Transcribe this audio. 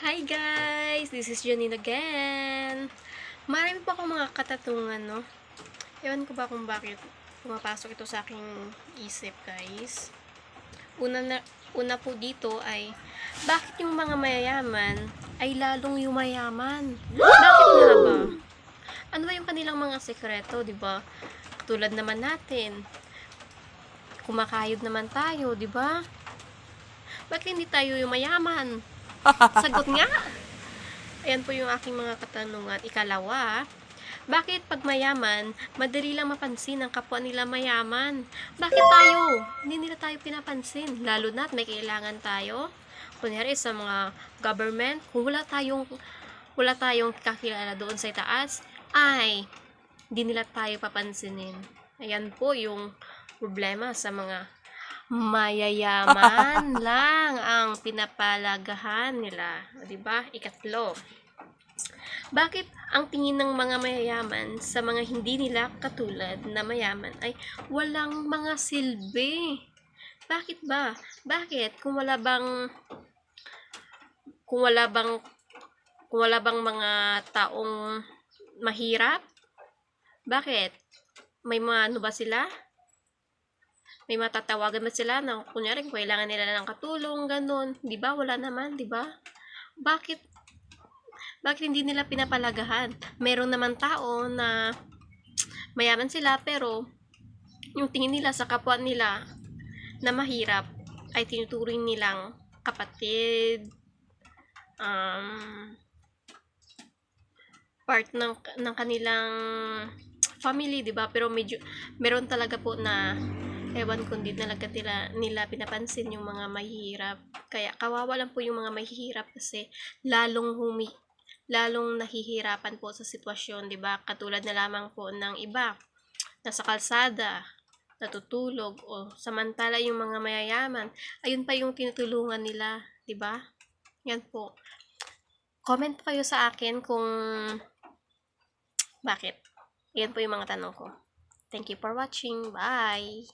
Hi guys! This is Janine again. Marami pa akong mga katatungan, no? Ewan ko ba kung bakit pumapasok ito sa aking isip, guys. Una po dito ay, bakit yung mga mayayaman ay lalong yumayaman? Bakit nga ba? Ano ba yung kanilang mga sekreto, di ba? Tulad naman natin, kumakayod naman tayo, di ba? Bakit hindi tayo yumayaman? Sagot nga! Ayan po yung aking mga katanungan. Ikalawa, bakit pag mayaman, madali lang mapansin ang kapwa nila mayaman? Bakit tayo? Hindi nila tayo pinapansin. Lalo na't may kailangan tayo. Kunyari sa mga government, kung wala tayong kakilala doon sa itaas, ay, hindi nila tayo papansinin. Ayan po yung problema sa mga mayayaman lang ang pinapalagahan nila. Diba? Ikatlo, bakit ang tingin ng mga mayayaman sa mga hindi nila katulad na mayaman ay walang mga silbi? Bakit ba? Bakit? Kung wala bang mga taong mahirap? Bakit? May mga ano ba sila? May matatawagan ba sila na kunyari kailangan nila ng katulong, ganun? Di ba? Wala naman, di ba? Bakit hindi nila pinapalagahan? Meron naman tao na mayaman sila pero yung tingin nila sa kapwa nila na mahirap ay tinuturing nilang kapatid, part ng kanilang family, di ba? Pero medyo meron talaga po na ewan kung di talaga nila pinapansin yung mga mahihirap. Kaya kawawa lang po yung mga mahihirap kasi lalong nahihirapan po sa sitwasyon, 'di ba? Katulad na lamang po ng iba nasa kalsada, natutulog o samantala yung mga mayayaman, ayun pa yung tinutulungan nila, 'di ba? Yan po. Comment po kayo sa akin kung bakit. Yan po yung mga tanong ko. Thank you for watching. Bye!